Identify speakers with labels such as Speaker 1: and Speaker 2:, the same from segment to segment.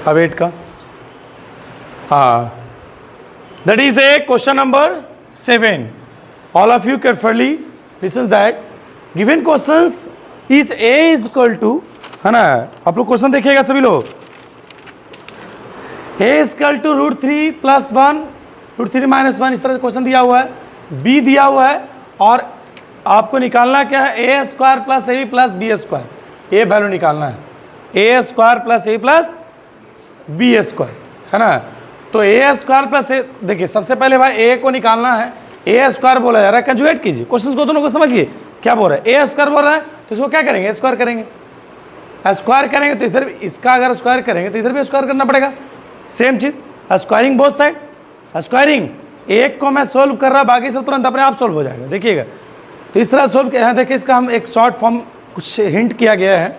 Speaker 1: अब 8 का, हाँ, that is a question number 7. All of you carefully listen that given questions is a is equal to, है ना, आप लोग क्वेश्चन देखिएगा सभी लोग, a is equal to √3 + 1 √3 - 1, इस तरह से क्वेश्चन दिया हुआ है, b दिया हुआ है और आपको निकालना क्या है, a² + ab + b², ये वैल्यू निकालना है, a² + a + b², है ना। तो a² + a, देखिए सबसे पहले भाई a को निकालना है, a² बोला जा रहा है, कंजुगेट कीजिए क्वेश्चन को, दोनों को समझिए क्या बोल रहा है, a² बोल रहा है तो इसको क्या करेंगे, स्क्वायर करेंगे, स्क्वायर करेंगे तो इधर इसका अगर स्क्वायर करेंगे तो इधर भी स्क्वायर करना पड़ेगा, सेम चीज, स्क्वायरिंग बोथ साइड, स्क्वायरिंग, एक को मैं सोल्व कर रहा, बाकी सब तुरंत अपने आप सोल्व हो जाएगा, देखिएगा। तो इस तरह सोल्व किया, देखिए इसका हम एक शॉर्ट फॉर्म कुछ हिंट किया गया है,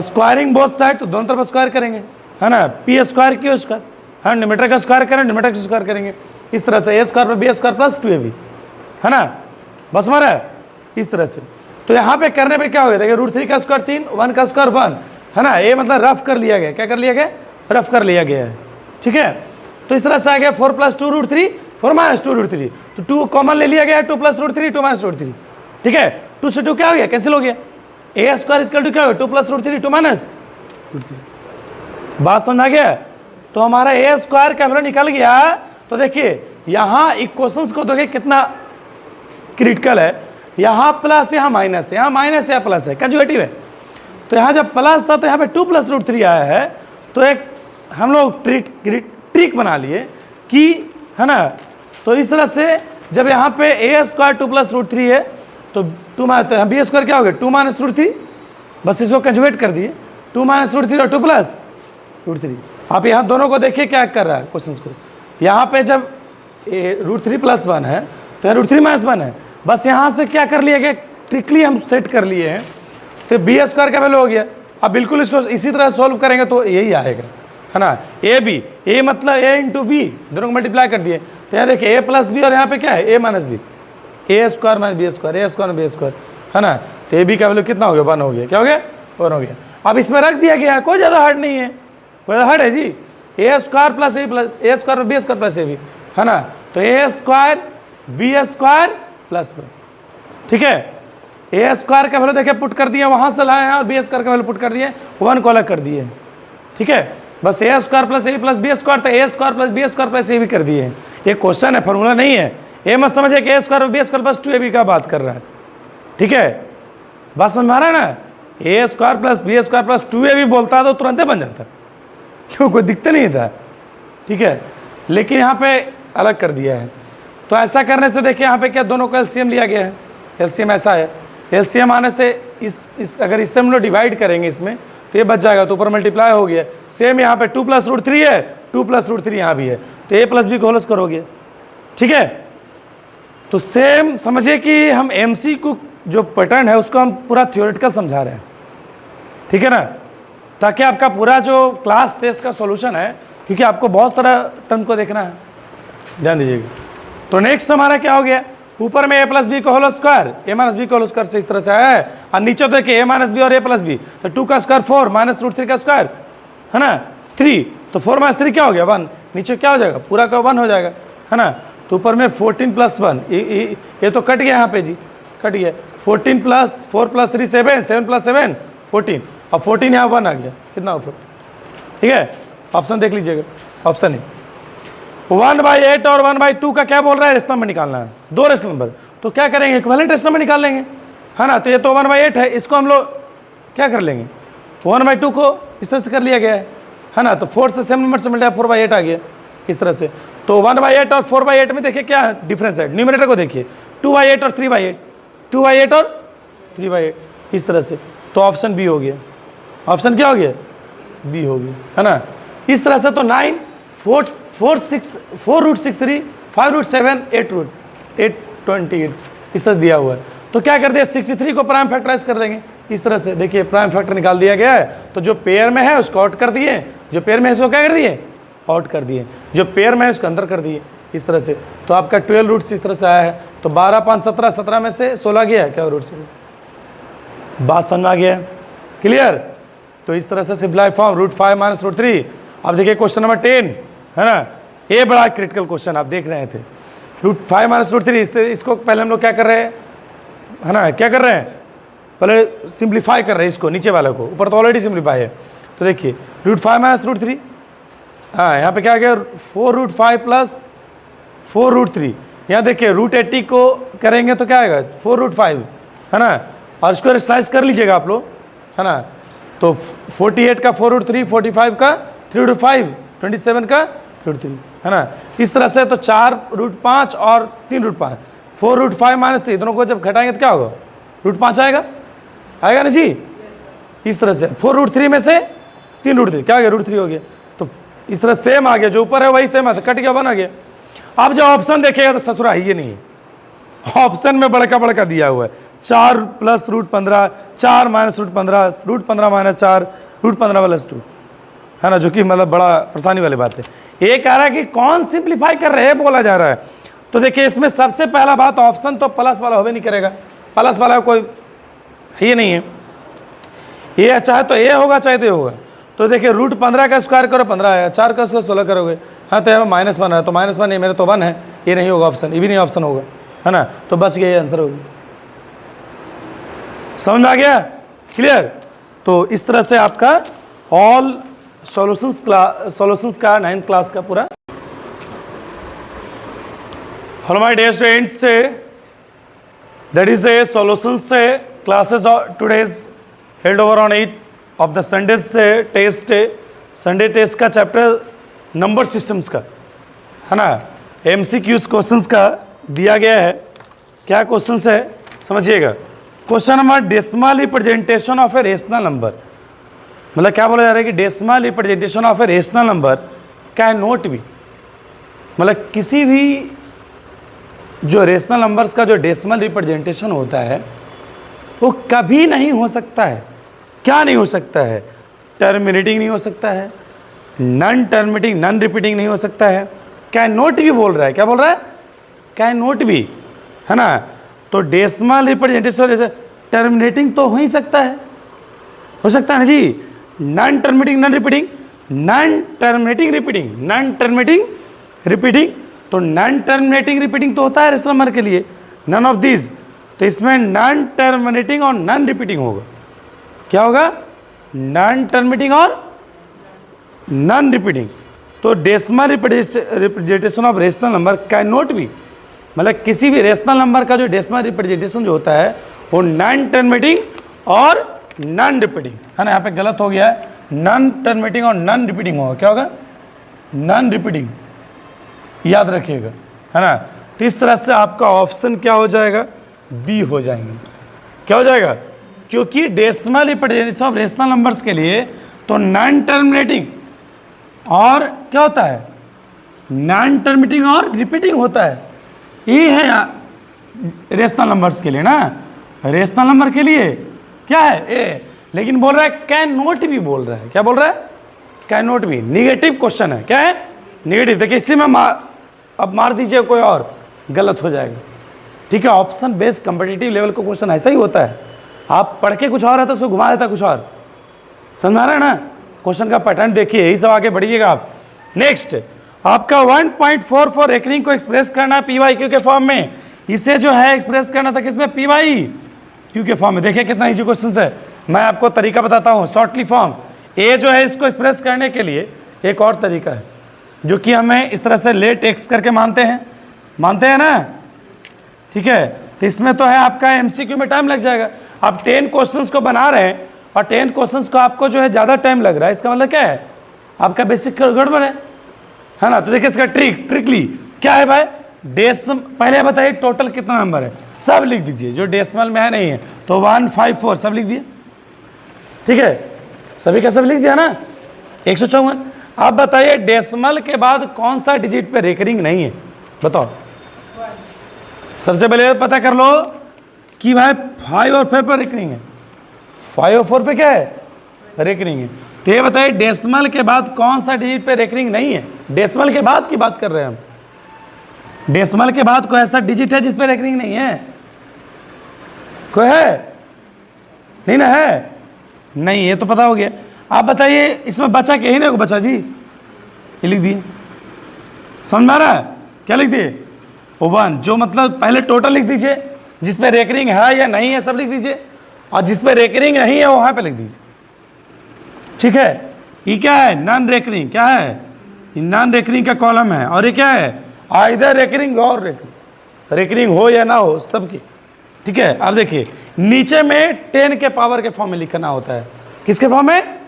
Speaker 1: स्क्वायरिंग बोथ साइड, तो दोनों तरफ स्क्वायर करेंगे, है ना, p² q², हाँ, न्यूमरेटर का स्क्वायर करें, न्यूमरेटर का स्क्वायर करेंगे, इस तरह से a² + b² + 2ab, है ना, बस हमारा इस तरह से। तो यहाँ पे करने पे क्या हो गया, देखिए √3 का स्क्वायर 3, 1 का स्क्वायर 1, है ना, ये मतलब रफ कर लिया गया, क्या कर लिया गया, रफ कर लिया गया है, ठीक है। तो इस तरह से आ गया 4 + 2 √3, 4 - 2 √3, तो 2 कॉमन ले लिया गया है, 2 + √3, 2 - √3, ठीक है, 2 से 2 क्या हो गया, कैंसिल हो गया, a² = क्या हो गया, 2 + √3, 2 - √3, बात समझ आ गया। तो हमारा a² का वैल्यू निकल गया। तो देखिए यहाँ इक्वेशंस को देखिए कितना क्रिटिकल है, यहाँ प्लस यहाँ माइनस है, यहाँ माइनस या प्लस है, कंजुगेटिव है। तो यहाँ जब प्लस था तो यहाँ पे 2 + √3 आया है, तो एक हम लोग ट्रिक बना लिए कि, है ना, तो इस तरह से जब यहाँ पे a² 2 + √3 है तो 2 b² क्या हो गया, 2 - √3, बस इसको कंजुगेट कर दिए, 2 - √3 और 2 + √3। आप यहाँ दोनों को देखिए क्या कर रहा है क्वेश्चन को, यहाँ पे जब √3 + 1 है तो यहाँ √3 - 1 है, बस यहाँ से क्या कर लिया गया, ट्रिकली हम सेट कर लिए हैं, तो b² का वैल्यू हो गया। अब बिल्कुल इसको इसी तरह सॉल्व करेंगे तो यही आएगा, है ना, a मतलब a × b, दोनों को मल्टीप्लाई कर दिए, तो यहाँ देखिए a + b और यहाँ पे क्या है, a - b, a² - b², a² - b², है ना, तो ab का वैल्यू कितना हो गया, 1 हो गया, क्या हो गया, 1 हो गया। अब इसमें रख दिया गया है, कोई ज़्यादा हार्ड नहीं है, कोई हार्ड है जी, a² + a + b² + ab, है ना, तो a² b² + 1, ठीक है। a² का वैल्यू देखिए पुट कर दिया, वहां से लाए हैं, और b² का वैल्यू पुट कर दिए, 1 को अलग कर दिए, ठीक है, बस a² + a + b², तो a² + b² + ab कर दिए। ये क्वेश्चन है, फॉर्मूला नहीं है, ये मत समझिए कि a² + b² + 2ab का बात कर रहा है, ठीक है, बात समझ में आ रहा है ना, a² + b² + 2ab बोलता है तो तुरंत बन जाता, क्यों, कोई दिक्कत नहीं था, ठीक है, लेकिन यहाँ पे अलग कर दिया है। तो ऐसा करने से देखिए यहाँ पे क्या, दोनों को एलसीएम लिया गया है, एलसीएम ऐसा है, एलसीएम आने से इस अगर इससे हम लोग डिवाइड करेंगे इसमें तो ये बच जाएगा, तो ऊपर मल्टीप्लाई हो गया, सेम यहाँ पे 2 + √3 है, 2 + √3 यहाँ भी है, तो a + b को होल स्क्वायर हो गया, ठीक है। तो सेम समझिए कि हम MCQ जो पैटर्न है उसको हम पूरा थ्योरेटिकल समझा रहे हैं, ठीक है ना, ताकि आपका पूरा जो क्लास टेस्ट का सॉल्यूशन है, क्योंकि आपको बहुत सारा टर्म को देखना है, ध्यान दीजिएगा। तो नेक्स्ट हमारा क्या हो गया, ऊपर में a + b को होल स्क्वायर, a - b को होल स्क्वायर से इस तरह से आया है, और नीचे देखिए a - b और a + b, तो 2 का स्क्वायर 4 - √3 का स्क्वायर, है ना, 3, तो 4 - 3 क्या हो गया, 1, नीचे क्या हो जाएगा, पूरा का 1 हो जाएगा, है ना। तो ऊपर में 14 + 1, ये तो कट गया यहाँ पे जी, कट गया, 14 + 4 + 3 7, 7 + 7 14, और 14 यहाँ 1 आ गया, कितना हो, ठीक है, ऑप्शन देख लीजिएगा, ऑप्शन है 1/8 और 1/2 का क्या बोल रहा है, रेशनल नंबर निकालना है, 2 रेशनल नंबर, तो क्या करेंगे, इक्विवेलेंट रेशनल नंबर निकाल लेंगे, है ना। तो ये तो 1/8 है, इसको हम लोग क्या कर लेंगे, 1/2 को इस तरह से कर लिया गया है ना, तो 4 से सेम नंबर से मिल जाए, 4/8 आ गया इस तरह से। तो 1/8 और 4/8 में देखिए क्या डिफरेंस है, न्यूमरेटर को देखिए, 2/8 और 3/8, 2/8 और 3/8 इस तरह से, तो ऑप्शन बी हो गया, ऑप्शन क्या हो गया, बी हो गया, है ना। इस तरह से तो 9 4 √63 5 √7 8 28 इस तरह से दिया हुआ है। तो क्या कर दिया, 63 को प्राइम फैक्टराइज कर लेंगे इस तरह से, देखिए प्राइम फैक्टर निकाल दिया गया है। तो जो पेयर में है उसको आउट कर दिए, जो पेयर में है उसको क्या कर दिए, आउट कर दिए, जो पेयर में है उसको अंदर कर दिए इस तरह से। तो आपका 12 रूट्स इस तरह से आया है। तो 12 5 17, 17 में से 16 गया क्या रूट से, बात समझ आ गया, क्लियर। तो इस तरह से सिंपलाई फॉर्म √5 माइनस √3। अब देखिए क्वेश्चन नंबर 10 है ना, ये बड़ा क्रिटिकल क्वेश्चन आप देख रहे थे। √5 माइनस √3 इसको पहले हम लोग क्या कर रहे हैं, है ना, क्या कर रहे हैं, पहले सिंप्लीफाई कर रहे हैं इसको, नीचे वाले को, ऊपर तो ऑलरेडी सिंप्लीफाई है। तो देखिए √5 माइनस √3, हाँ यहाँ पे क्या गया 4√5 प्लस 4√3। यहाँ देखिए √80 को करेंगे तो क्या आएगा 4√5, है ना, और इसको स्लाइस कर लीजिएगा आप लोग, है ना। तो 48 का 4√3, 45 का 3√5, 27 का 3√3, है ना। इस तरह से तो 4√5 और 3√5, 4√5 माइनस 3 दोनों को जब घटाएंगे तो क्या होगा, √5 आएगा, आएगा ना जी। इस तरह से 4√3 में से 3√3 क्या आ गया, √3 हो गया। तो इस तरह सेम आ गया, जो ऊपर है वही सेम है, तो कट गया, बना गया। अब जब ऑप्शन देखेगा तो ससुरा ये नहीं है, ऑप्शन में बड़का बड़का दिया हुआ है 4 प्लस √15, 4 माइनस √15, √15 माइनस 4, √15 प्लस 2, है ना, जो कि मतलब बड़ा परेशानी वाली बात है। ये कह रहा है कि कौन सिंप्लीफाई कर रहे हैं बोला जा रहा है। तो देखिए इसमें सबसे पहला बात, ऑप्शन तो प्लस वाला होवे नहीं करेगा, प्लस वाला कोई ये नहीं है, ये चाहे तो ये होगा चाहे तो ये होगा। तो देखिए √15 का स्क्वायर करो 15 है, 4 का स्क्वायर 16 करोगे, हाँ तो यहाँ -1 है, तो -1 ये मेरे तो 1 है, ये नहीं होगा ऑप्शन, ये भी नहीं ऑप्शन होगा, है ना। तो बस ये आंसर होगी, समझ में आ गया, क्लियर। तो इस तरह से आपका ऑल सॉल्यूशंस का 9th क्लास का पूरा। Hello my dear students, that is a solutions से classes today's held over on 8 of the Sundays से टेस्ट, संडे टेस्ट का चैप्टर नंबर सिस्टम्स का, है ना, MCQs क्वेश्चंस का दिया गया है। क्या क्वेश्चंस है समझिएगा। Question number, decimal representation of a rational number, मतलब क्या बोला जा रहा है कि decimal representation of a rational number can not be, मतलब किसी भी जो रेशनल नंबर्स का जो डेसिमल रिप्रेजेंटेशन होता है वो कभी नहीं हो सकता है। क्या नहीं हो सकता है, टर्मिनेटिंग नहीं हो सकता है, नॉन टर्मिनेटिंग नॉन रिपीटिंग नहीं हो सकता है, कैन नॉट बी बोल रहा है, क्या बोल रहा है, कैन नॉट बी, है ना। तो डेसिमल रिप्रेजेंटेशन टर्मिनेटिंग तो हो ही सकता है, हो सकता है ना जी, non terminating non repeating, non terminating repeating, non terminating repeating, तो नॉन टर्मिनेटिंग रिपीटिंग तो होता है रेशनल नंबर के लिए, नन ऑफ दिस, तो इसमें नॉन टर्मिनेटिंग और नॉन रिपीटिंग होगा, क्या होगा, नॉन टर्मिनेटिंग और नॉन रिपीटिंग। तो decimal representation of rational number can not be, मतलब किसी भी रेशनल नंबर का जो डेसिमल रिप्रेजेंटेशन जो होता है वो नॉन टर्मिनेटिंग और नॉन रिपीटिंग, है ना। यहाँ पे गलत हो गया है, नॉन टर्मिनेटिंग और नॉन रिपीटिंग होगा, क्या होगा, नॉन रिपीटिंग, याद रखिएगा, है ना। तो इस तरह से आपका ऑप्शन क्या हो जाएगा, बी हो जाएंगे, क्या हो जाएगा, क्योंकि decimal representation of rational numbers के लिए तो नॉन टर्मिनेटिंग और क्या होता है, नॉन टर्मिनेटिंग और रिपीटिंग होता है, ये है रेशनल नंबर्स के लिए ना, रेशनल नंबर के लिए क्या है ए, लेकिन बोल रहा है कैन नॉट बी, बोल रहा है, क्या बोल रहा है, can not be, negative question है, क्या है, निगेटिव। देखिए इसी में अब मार दीजिए कोई और, गलत हो जाएगा, ठीक है। ऑप्शन बेस्ड कॉम्पिटिटिव लेवल का क्वेश्चन ऐसा ही होता है, आप पढ़ के कुछ और है तो उसको घुमा देता कुछ और, समझ रहे हैं ना, क्वेश्चन का पैटर्न देखिए, यही सब आगे बढ़िएगा आप। नेक्स्ट आपका 1.44 रेकरिंग को एक्सप्रेस करना है PYQ के फॉर्म में, इसे जो है एक्सप्रेस करना था किसमें, PYQ के फॉर्म में। देखिए कितना इजी क्वेश्चन है, मैं आपको तरीका बताता हूँ शॉर्टली फॉर्म। ए जो है इसको एक्सप्रेस करने के लिए एक और तरीका है जो कि हमें इस तरह से लेट एक्स करके मानते हैं ना, ठीक है। तो इसमें तो है आपका MCQ में टाइम लग जाएगा। आप 10 क्वेश्चंस को बना रहे हैं और 10 क्वेश्चंस को आपको जो है ज़्यादा टाइम लग रहा है, इसका मतलब क्या है, आपका बेसिक गड़बड़ है ना। तो देखिए इसका ट्रिकली क्या है भाई, पहले बताइए टोटल कितना नंबर है, सब लिख दीजिए, जो डेसिमल में है नहीं है तो 154 सब लिख दिए, ठीक है, सभी का सब लिख दिया ना, 154। अब बताइए डेसिमल के बाद कौन सा डिजिट पे रेकरिंग नहीं है, बताओ। सबसे पहले पता कर लो कि भाई 5 और 4 पर रेकरिंग है, 5 और 4 पे क्या है, रेकरिंग है। तो ये बताइए डेसिमल के बाद कौन सा डिजिट पे रेकरिंग नहीं है, डेसिमल के बाद की बात कर रहे हैं हम, डेसिमल के बाद कोई ऐसा डिजिट है जिस पे रेकरिंग नहीं है, कोई है नहीं ना, है नहीं, ये तो पता हो गया। आप बताइए इसमें बचा क्या ही ना बचा जी, ये लिख दिए, समझ में आ रहा है? क्या लिख दिए? वन, जो मतलब पहले टोटल लिख दीजिए, जिसमें रेकरिंग है या नहीं है सब लिख दीजिए, और जिसमें रेकरिंग नहीं है वहां पे लिख दीजिए, ठीक है। ये क्या है? नॉन रेकरिंग, क्या है? ये नॉन रेकरिंग का कॉलम है, और ये क्या है? आइदर रेकरिंग और रेकरिंग, रेकरिंग हो या ना हो सबकी, ठीक है। अब देखिए नीचे में 10 के पावर के फॉर्म में लिखना होता है, किसके फॉर्म में?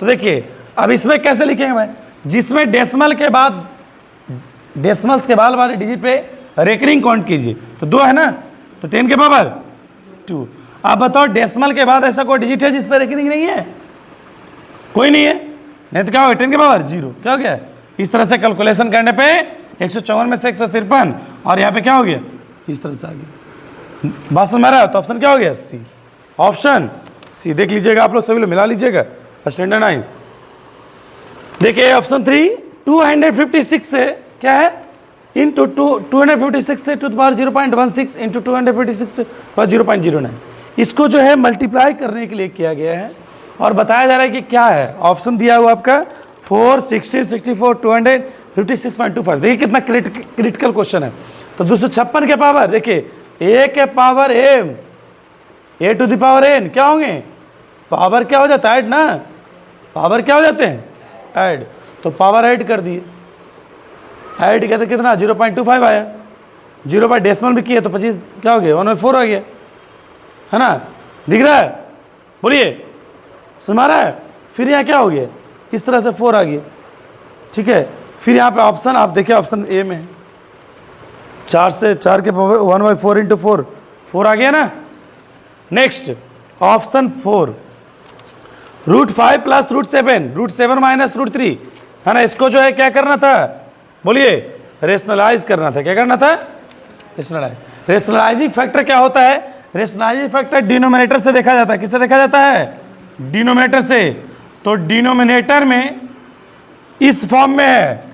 Speaker 1: तो देखिए अब इसमें कैसे लिखेंगे भाई, जिसमें डेसिमल के बाद, डेसिमल्स के बाद वाले डिजिट पे रेकरिंग काउंट कीजिए, तो 2 है ना, तो 10 के पावर 2। आप बताओ डेसिमल के बाद ऐसा कोई डिजिट है जिस पर रेकरिंग नहीं है? कोई नहीं है, नहीं तो क्या होगा? 10 के पावर 0, क्या हो गया? इस तरह से कैलकुलेशन करने पे 154 में से 153, और यहाँ पे क्या हो गया? इस तरह से आ गया। बात समझ रहा है? तो ऑप्शन क्या हो गया? सी, ऑप्शन सी। देख लीजिएगा आप लोग सभी लोग, मिला लीजिएगा स्टैंडर्ड 9। देखिए ऑप्शन 3 256 से क्या है? इंटू 256 से to the power 0.16 into 256 to the power 0.09, इसको जो है मल्टीप्लाई करने के लिए किया गया है, और बताया जा रहा है कि क्या है। ऑप्शन दिया हुआ आपका 4, 60, 64, 256.25। देखिए कितना क्रिटिकल क्वेश्चन है। तो 256 के पावर, देखिए ए के power m, a to the power n क्या होंगे? पावर क्या हो जाता है? ऐड ना, पावर क्या हो जाते हैं? ऐड। तो पावर ऐड कर दिए, ऐड किया तो कितना? 0.25 आया, 0 बाई डेसिमल भी किया तो 25 क्या हो गया? 1/4 आ गया, है ना? दिख रहा है? बोलिए, समझ आ रहा है? फिर यहाँ क्या हो गया? इस तरह से 4 आ गया, ठीक है। फिर यहाँ पे ऑप्शन आप देखिए, ऑप्शन ए में 4 से 4 के पावर 1/4 इंटू 4, 4 आ गया ना। नेक्स्ट ऑप्शन 4 √5 प्लस √7, √7 माइनस √3, है ना। इसको जो है क्या करना था? बोलिए, रेशनलाइज करना था। क्या करना था? रेशनलाइज। रेशनलाइजिंग फैक्टर क्या होता है? रेशनलाइजिंग फैक्टर डिनोमिनेटर से देखा जाता है। किससे देखा जाता है? डिनोमिनेटर से। तो डिनोमिनेटर में इस फॉर्म में है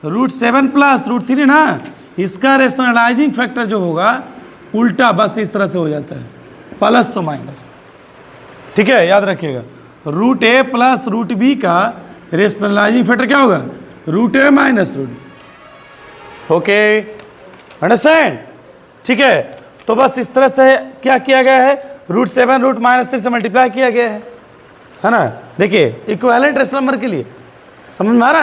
Speaker 1: √7 प्लस √3 ना, इसका रेशनलाइजिंग फैक्टर जो होगा उल्टा बस इस तरह से हो जाता है, प्लस तो माइनस, ठीक है, याद रखिएगा। √a प्लस √b का रेशनलाइजिंग फैक्टर क्या होगा? √a minus √b। Okay, understand? ठीक है, तो बस इस तरह से क्या किया गया है? √7 √-3 से मल्टीप्लाई किया गया है ना। देखिए इक्विवेलेंट रेशनल नंबर के लिए समझ में आ रहा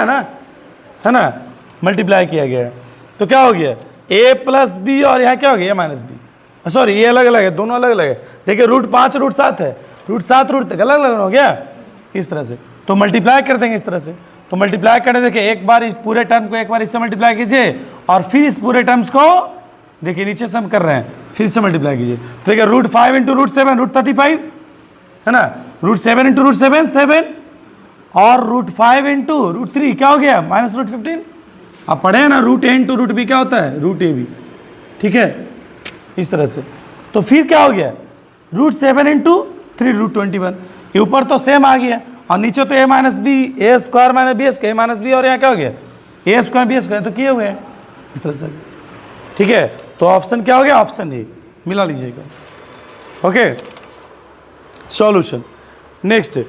Speaker 1: है ना, मल्टीप्लाई किया गया है। तो क्या हो गया? a प्लस बी, और यहाँ क्या हो गया? Minus B. सॉरी, ये अलग अलग है, दोनों अलग अलग है। देखिए √5 √7 है, √7 √3 अलग अलग हो गया इस तरह से। तो मल्टीप्लाई कर देंगे इस तरह से। तो मल्टीप्लाई करने, देखिए एक बार इस पूरे टर्म को एक बार इससे मल्टीप्लाई कीजिए, और फिर इस पूरे टर्म्स को देखिए नीचे से हम कर रहे हैं, फिर से मल्टीप्लाई कीजिए। तो देखिए √5 इंटू √7 √35, है ना। √7 इंटू √7 7, और √5 इंटू √3 क्या हो गया? माइनस √15। आप पढ़े हैं ना, √a इंटू √b क्या होता है? √ab, ठीक है, इस तरह से। तो फिर क्या हो गया? √7 इंटू 3 √21। ये ऊपर तो सेम आ गया, और नीचे तो a minus b, a square minus b square minus b, और यहाँ क्या हो गया? a स्क्वायर बी स्क्वायर, तो किए हुए हैं इस तरह से, ठीक है। तो ऑप्शन क्या हो गया? ऑप्शन ए, मिला लीजिएगा। Okay, solution. नेक्स्ट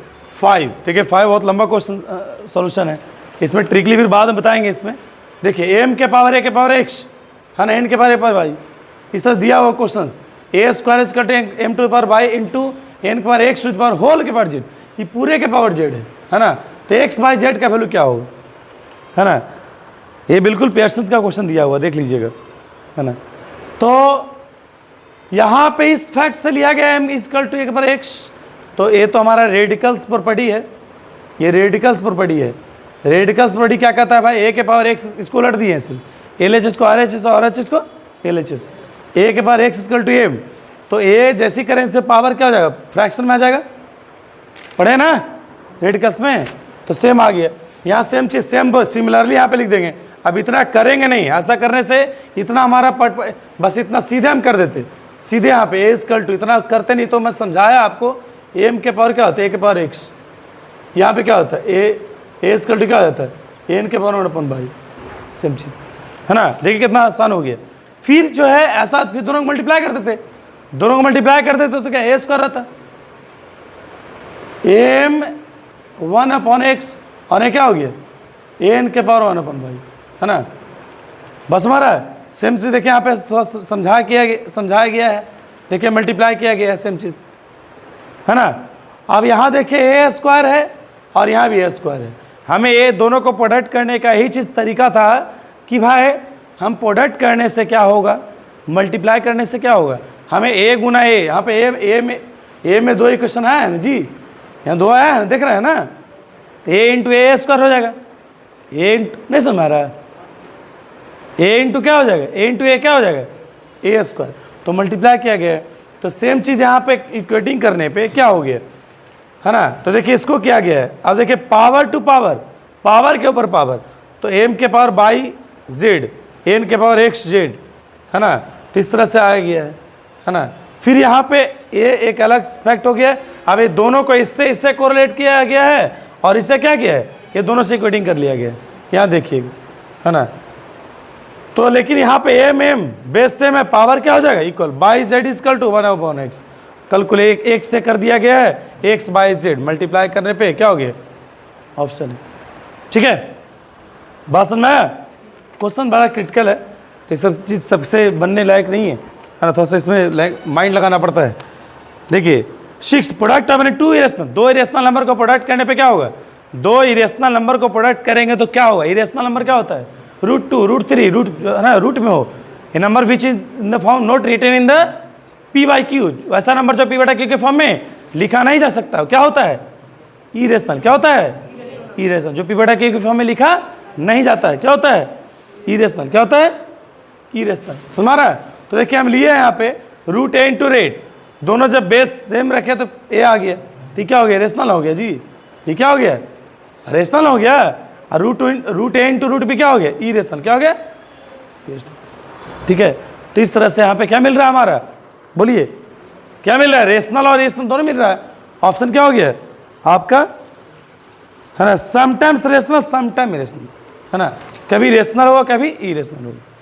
Speaker 1: 5, ठीक है, 5 बहुत लंबा क्वेश्चन सॉल्यूशन है, इसमें ट्रिकली फिर बाद में बताएंगे। इसमें देखिए m के पावर a के पावर x, है ना, n के पावर a पावर y, इस तरह दिया हुआ क्वेश्चन। a स्क्वायर इज कटे m to power y into n के power x to power whole के पावर z, ये पूरे के पावर z है ना। तो x बाई z का वैल्यू क्या होगा, है ना। ये बिल्कुल पेयर्सन का क्वेश्चन दिया हुआ, देख लीजिएगा, है ना। तो यहाँ पे इस फैक्ट से लिया गया m इक्वल टू a के पावर x, तो ये तो हमारा रेडिकल्स प्रॉपर्टी है, ये रेडिकल्स प्रॉपर्टी है। रेडिकल्स प्रॉपर्टी क्या कहता है भाई? a के पावर x, इसको उलट दिए इसे, LHS को RHS और RHS को LHS, a के power x equal to m। तो a जैसी करें से पावर क्या हो जाएगा? फ्रैक्शन में आ जाएगा, पढ़े ना रेडिकल्स में, तो सेम आ गया। यहाँ सेम चीज, सेम सिमिलरली यहाँ पे लिख देंगे। अब इतना करेंगे नहीं, ऐसा करने से इतना हमारा बस इतना सीधे हम कर देते, सीधे यहाँ पे a इक्वल टू इतना करते नहीं। तो मैं समझाया आपको, m के पावर क्या होता है? a के पावर x, यहाँ पे क्या होता है? a इक्वल टू क्या हो जाता है? n के पावर 1/2, सेम चीज, है ना। देखिए कितना आसान हो गया। फिर जो है ऐसा, फिर दोनों को मल्टीप्लाई कर देते, दोनों को मल्टीप्लाई कर देते तो क्या a स्क्वायर रहता? m 1/x और ये क्या हो गया an के पावर 1/y, है ना। बस हमारा सेम चीज़ देखिए यहाँ पे थोड़ा समझाया गया है, देखिए मल्टीप्लाई किया गया है सेम चीज़, है ना। अब यहाँ देखिए ए स्क्वायर है और यहाँ भी ए स्क्वायर है। हमें ये दोनों को प्रोडक्ट करने का यही चीज़ तरीका था कि भाई हम प्रोडक्ट करने से क्या होगा, मल्टीप्लाई करने से क्या होगा, हमें ए गुना ए, यहाँ पे ए में 2 इक्वेशन आया है ना जी, यहाँ 2 आया है ना, देख रहे हैं ना। ए इंटू ए स्क्वायर हो जाएगा, ए इंटू नहीं समझ आ रहा है, ए इंटू क्या हो जाएगा, ए इंटू ए क्या हो जाएगा ए स्क्वायर, तो मल्टीप्लाई किया गया है। तो सेम चीज़ यहाँ पे इक्वेटिंग करने पे क्या हो गया, है ना। तो देखिए इसको किया गया है, अब देखिए पावर टू पावर, पावर के ऊपर पावर, तो एम के पावर बाई जेड, एन के पावर एक्स जेड, है ना। तो इस तरह से आ गया है ना। फिर यहाँ पे ये एक अलग फैक्ट हो गया। अब ये दोनों को इससे कोरिलेट किया गया है और इससे क्या किया है, ये दोनों से इक्वेटिंग कर लिया गया है, यहाँ देखिएगा, है ना। तो लेकिन यहाँ पे एम बेस से में पावर क्या हो जाएगा equal by z equal to 1/x, calculate एक से कर दिया गया है, एक्स बाई जेड मल्टीप्लाई करने पे क्या हो गया ऑप्शन है, ठीक है। बात समझ में आया। क्वेश्चन बड़ा क्रिटिकल है, तो ये सब चीज़ सबसे बनने लायक नहीं है ना, थोड़ा सा इसमें माइंड लगाना पड़ता है। देखिए 6 प्रोडक्ट मैंने 2 इरेशनल, 2 इरेशनल नंबर को प्रोडक्ट करने पे क्या होगा, 2 इरेशनल नंबर को प्रोडक्ट करेंगे तो क्या होगा, इरेशनल नंबर क्या होता है √2 √3 रूट, है ना, रूट में हो a number which is in the form not written in the p/q, वैसा नंबर जो p/q के फॉर्म में लिखा नहीं जा सकता, क्या होता है इरेशनल, क्या होता है इरेशनल, जो p/q के फॉर्म में लिखा नहीं जाता है क्या होता है इरेशनल, क्या होता है इरेशनल, समझ रहा है। तो देखिए हम लिए यहाँ पे √a इंटू रेट, दोनों जब बेस सेम रखे तो ए आ गया, तो क्या हो गया रेशनल हो गया जी, ये क्या हो गया रेशनल हो गया, और √a इंटू रूट भी क्या हो गया इरेशनल, क्या हो गया, ठीक है। तो इस तरह से यहाँ पे क्या मिल रहा है हमारा, बोलिए क्या मिल रहा है, रेशनल और इरेशनल दोनों मिल रहा है। ऑप्शन क्या हो गया आपका, है ना, समटाइम्स रेशनल समटाइम इरेशनल, है ना, कभी रेशनल होगा कभी इरेशनल होगा।